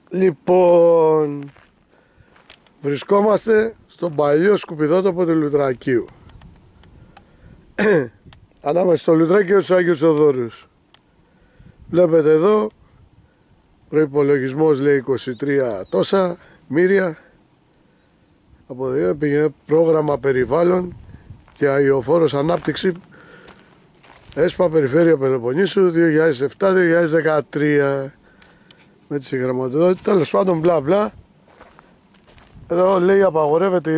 Λοιπόν, βρισκόμαστε στον παλιό σκουπιδότοπο του Λουτρακίου. Ανάμεσα στο Λουτράκι και στους Άγιους Θεοδόρους. Βλέπετε εδώ, προϋπολογισμός λέει 23 τόσα μοίρια. Από εδώ πήγε πρόγραμμα περιβάλλον και αειοφόρος ανάπτυξη ΕΣΠΑ Περιφέρεια Πελοποννήσου 2007-2013 με τη συγγραμματοδότητα, τέλος πάντων μπλα μπλα. Εδώ λέει απαγορεύεται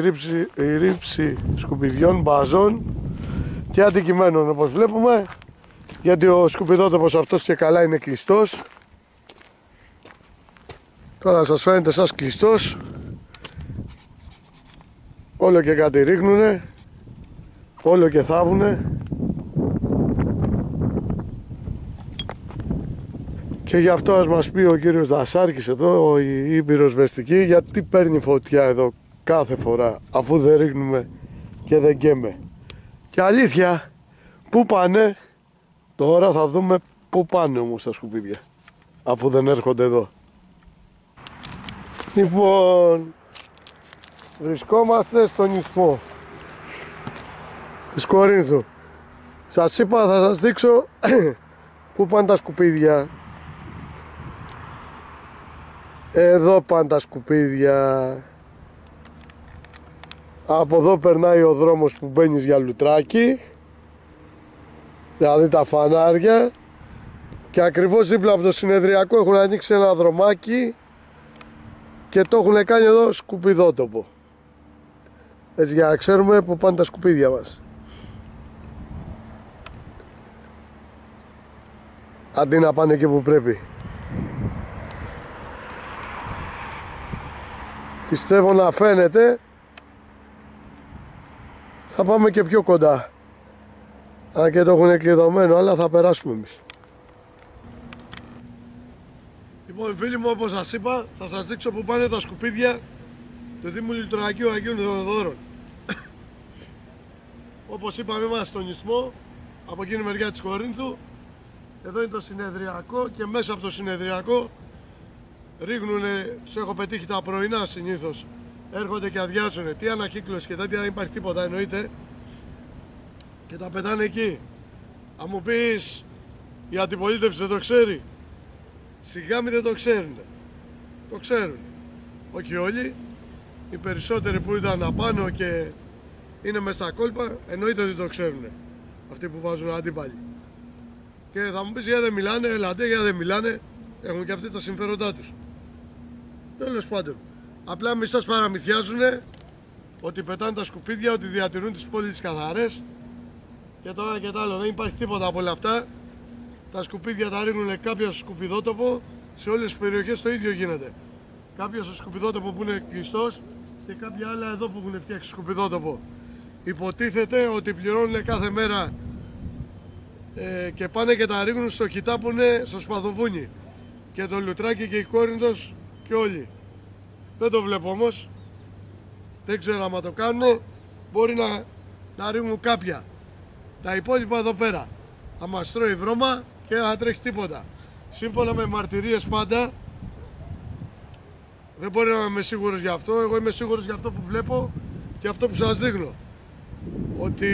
η ρήψη σκουπιδιών, μπαζών και αντικειμένων, όπως βλέπουμε, γιατί ο σκουπιδότοπος αυτός και καλά είναι κλειστός. Τώρα σας φαίνεται σαν κλειστός. Όλο και κάτι ρίχνουνε, όλο και θάβουνε. Και γι' αυτό ας μας πει ο κύριος Δασάρκης εδώ, η πυροσβεστική, γιατί παίρνει φωτιά εδώ κάθε φορά, αφού δεν ρίχνουμε και δεν καίμε. Και αλήθεια, πού πάνε? Τώρα θα δούμε πού πάνε όμως τα σκουπίδια, αφού δεν έρχονται εδώ. Λοιπόν, βρισκόμαστε στον ισθμό της Κορίνθου. Σας είπα, θα σας δείξω πού πάνε τα σκουπίδια. Εδώ πάνε τα σκουπίδια. Από εδώ περνάει ο δρόμος που μπαίνεις για Λουτράκι, δηλαδή τα φανάρια. Και ακριβώς δίπλα από το συνεδριακό έχουν ανοίξει ένα δρομάκι και το έχουν κάνει εδώ σκουπιδότοπο. Έτσι, για να ξέρουμε που πάνε τα σκουπίδια μας, αντί να πάνε εκεί που πρέπει. Πιστεύω να φαίνεται. Θα πάμε και πιο κοντά, αν και το έχουν κλειδωμένο, αλλά θα περάσουμε εμείς. Λοιπόν, φίλοι μου, όπως σας είπα, θα σας δείξω που πάνε τα σκουπίδια του Δήμου Λουτρακίου Αγίων Θεοδόρων. Όπως είπαμε, είμαστε στον ισθμό, από εκείνη μεριά της Κορίνθου. Εδώ είναι το συνεδριακό και μέσα από το συνεδριακό ρίχνουνε, τους έχω πετύχει τα πρωινά συνήθως. Έρχονται και αδειάζουνε, τι ανακύκλωση και τέτοια, δεν υπάρχει τίποτα εννοείται. Και τα πετάνε εκεί. Αν μου πεις, η αντιπολίτευση δεν το ξέρει? Σιγά μη δεν το ξέρουνε. Το ξέρουνε. Όχι όλοι. Οι περισσότεροι που ήταν απάνω και είναι μες στα κόλπα, εννοείται ότι το ξέρουνε. Αυτοί που βάζουν αντίπαλοι. Και θα μου πεις, γιατί δεν μιλάνε? Ελάτε, γιατί δεν μιλάνε? Έχουν και αυτοί τα συμφέροντά τους. Τέλος πάντων, απλά μη σας παραμυθιάζουνε ότι πετάνε τα σκουπίδια, ότι διατηρούν τις πόλεις καθαρές και το ένα και το άλλο. Δεν υπάρχει τίποτα από όλα αυτά. Τα σκουπίδια τα ρίχνουν κάποιο στο σκουπιδότοπο. Σε όλες τις περιοχές το ίδιο γίνεται. Κάποιο στο σκουπιδότοπο που είναι κλειστός και κάποια άλλα εδώ που έχουν φτιάξει σκουπιδότοπο. Υποτίθεται ότι πληρώνουν κάθε μέρα και πάνε και τα ρίχνουν στο χιτά που είναι στο Σπαθοβούνι. Και το Λουτράκι και η Κόρινθος και όλοι. Δεν το βλέπω όμως. Δεν ξέρω άμα το κάνουν. Μπορεί να ρίχνουν κάποια. Τα υπόλοιπα εδώ πέρα άμα στρώει βρώμα και δεν θα τρέχει τίποτα. Σύμφωνα με μαρτυρίες πάντα. Δεν μπορεί να είμαι σίγουρος γι' αυτό. Εγώ είμαι σίγουρος για αυτό που βλέπω και αυτό που σας δείχνω. Ότι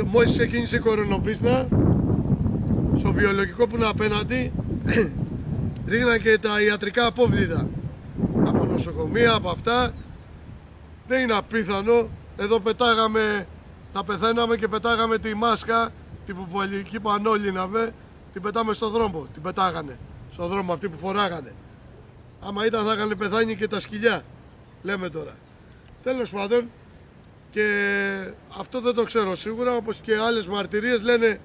μόλις ξεκίνησε η κορονοπίσνα, στο βιολογικό που είναι απέναντι, ρίχναν και τα ιατρικά απόβλητα. Από νοσοκομεία, από αυτά. Δεν είναι απίθανο. Εδώ πετάγαμε, θα πεθαίναμε και πετάγαμε τη μάσκα, τη βουβολική που ανόλυναμε, την πετάμε στο δρόμο. Την πετάγανε στο δρόμο αυτοί που φοράγανε. Άμα ήταν θα είχαν πεθάνει και τα σκυλιά. Λέμε τώρα. Τέλος πάντων, και αυτό δεν το ξέρω σίγουρα, όπως και άλλες μαρτυρίες λένε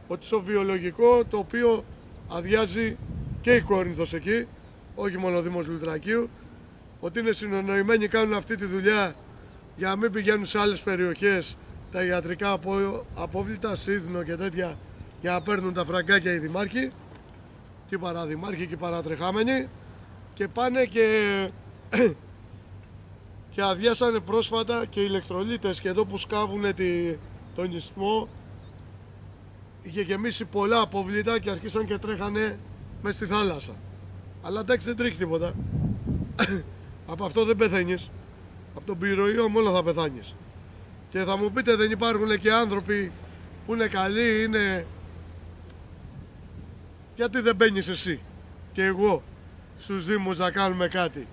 ότι στο βιολογικό, το οποίο αδειάζει και η Κόρινθος εκεί, όχι μόνο ο Δήμος Λουτρακίου, ότι είναι συνονοημένοι, κάνουν αυτή τη δουλειά για να μην πηγαίνουν σε άλλες περιοχές τα ιατρικά απόβλητα, Σίδνο και τέτοια, για να παίρνουν τα φραγκάκια οι δημάρχοι και οι παραδημάρχοι και οι παρατρεχάμενοι, και πάνε και αδειάσανε πρόσφατα και ηλεκτρολίτες, και εδώ που σκάβουν τον ισθμό είχε γεμίσει πολλά απόβλητα και αρχίσαν και τρέχανε μες στη θάλασσα. Αλλά εντάξει, δεν τρέχει τίποτα. Από αυτό δεν πεθαίνεις. Από τον πυροϊό μόνο θα πεθάνεις. Και θα μου πείτε, δεν υπάρχουν και άνθρωποι που είναι καλοί, είναι... Γιατί δεν μπαίνεις εσύ και εγώ στους δήμους να κάνουμε κάτι?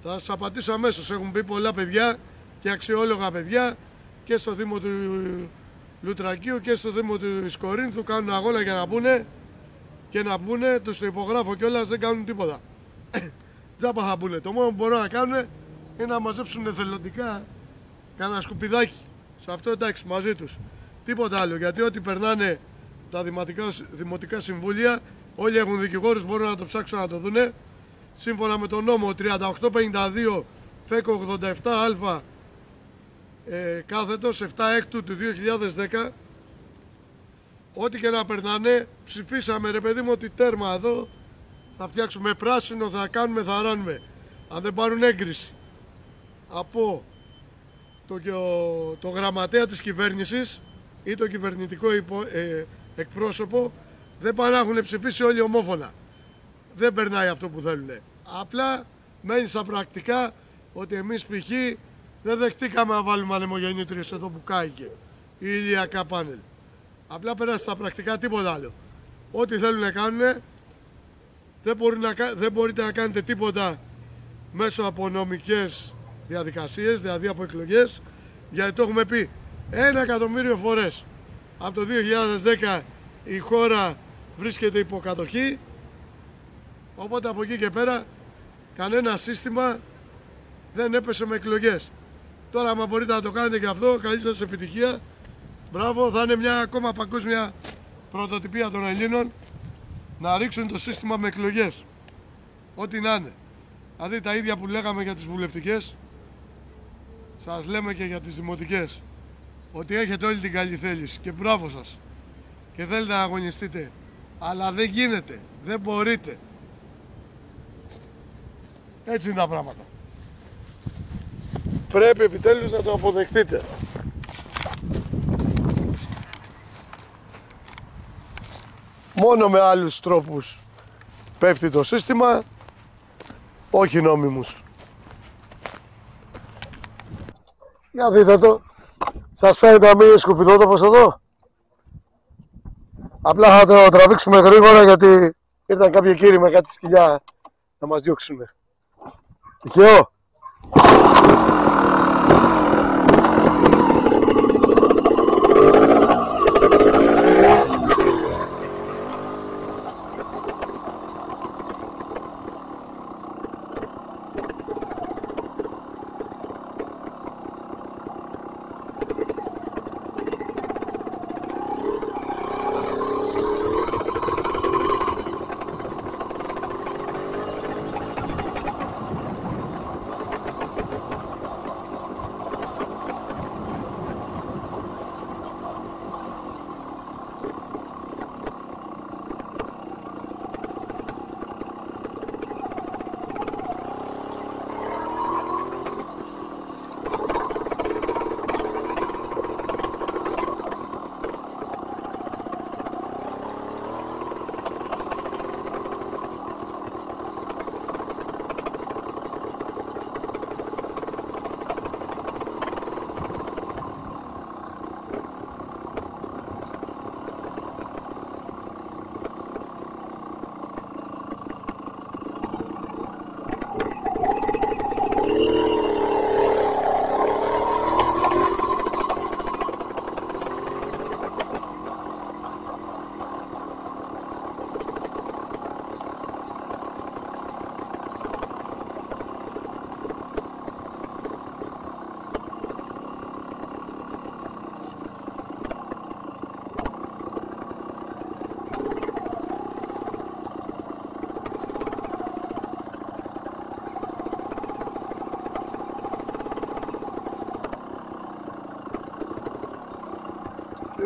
Θα σας απαντήσω αμέσως. Έχουν πει πολλά παιδιά και αξιόλογα παιδιά και στο Δήμο του Λουτρακίου και στο Δήμο του Κορίνθου, κάνουν αγώνα για να πούνε και να πούνε, τους το υπογράφω κιόλας, δεν κάνουν τίποτα. Τζάπα θα πούνε. Το μόνο που μπορούν να κάνουν είναι να μαζέψουν εθελοντικά κανένα σκουπιδάκι. Σε αυτό εντάξει, μαζί τους. Τίποτα άλλο, γιατί ό,τι περνάνε τα δημοτικά συμβούλια, όλοι έχουν δικηγόρους, μπορούν να το ψάξουν να το δούνε. Σύμφωνα με τον νόμο 3852 ΦΕΚΟ 87α κάθετος 7 έκτου του 2010, ό,τι και να περνάνε, ψηφίσαμε ρε παιδί μου ότι τέρμα εδώ, θα φτιάξουμε πράσινο, θα κάνουμε, θα ράνουμε. Αν δεν πάρουν έγκριση από το γραμματέα της κυβέρνησης ή το κυβερνητικό εκπρόσωπο, δεν πάνε να έχουν ψηφίσει όλοι ομόφωνα. Δεν περνάει αυτό που θέλουν. Απλά μένει στα πρακτικά ότι εμείς π.χ. δεν δεχτήκαμε να βάλουμε ανεμογεννήτριες εδώ που κάηκε ή ηλιακά πάνελ. Απλά πέρασε στα πρακτικά, τίποτα άλλο. Ό,τι θέλουν να κάνουν, δεν μπορείτε να κάνετε τίποτα μέσω από νομικές διαδικασίες, δηλαδή από εκλογές, γιατί το έχουμε πει 1.000.000 φορές. Από το 2010 η χώρα βρίσκεται υπό κατοχή, οπότε από εκεί και πέρα κανένα σύστημα δεν έπεσε με εκλογές. Τώρα άμα μπορείτε να το κάνετε και αυτό, καλή σας επιτυχία. Μπράβο, θα είναι μια ακόμα παγκόσμια πρωτοτυπία των Ελλήνων να ρίξουν το σύστημα με εκλογές. Ό,τι να είναι. Δηλαδή τα ίδια που λέγαμε για τις βουλευτικές, σας λέμε και για τις δημοτικές. Ότι έχετε όλη την καλή θέληση και μπράβο σας. Και θέλετε να αγωνιστείτε. Αλλά δεν γίνεται. Δεν μπορείτε. Έτσι είναι τα πράγματα. Πρέπει επιτέλους να το αποδεχτείτε. Μόνο με άλλους τρόπους πέφτει το σύστημα, όχι νόμιμους. Για δείτε το. Σας φαίνεται να μην σκουπιδότοπος εδώ? Απλά θα το τραβήξουμε γρήγορα γιατί ήρθαν κάποιοι κύριοι με κάτι σκυλιά να μας διώξουν. Τυχαίο.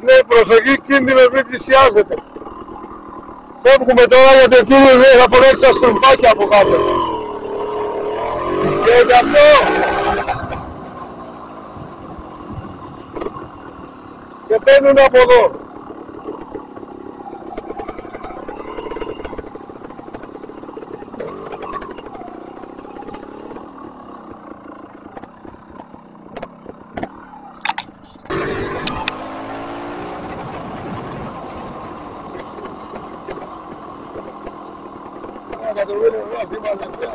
Λέει προσοχή, κίνδυνος μην πλησιάζεται. Φεύγουμε τώρα γιατί ο κύριος λέει θα φορέξει τα στρουμφάκια από κάτω. Και αυτό. Και μπαίνουν από εδώ. να κατεβαίνει εδώ αυτή η μαλακία.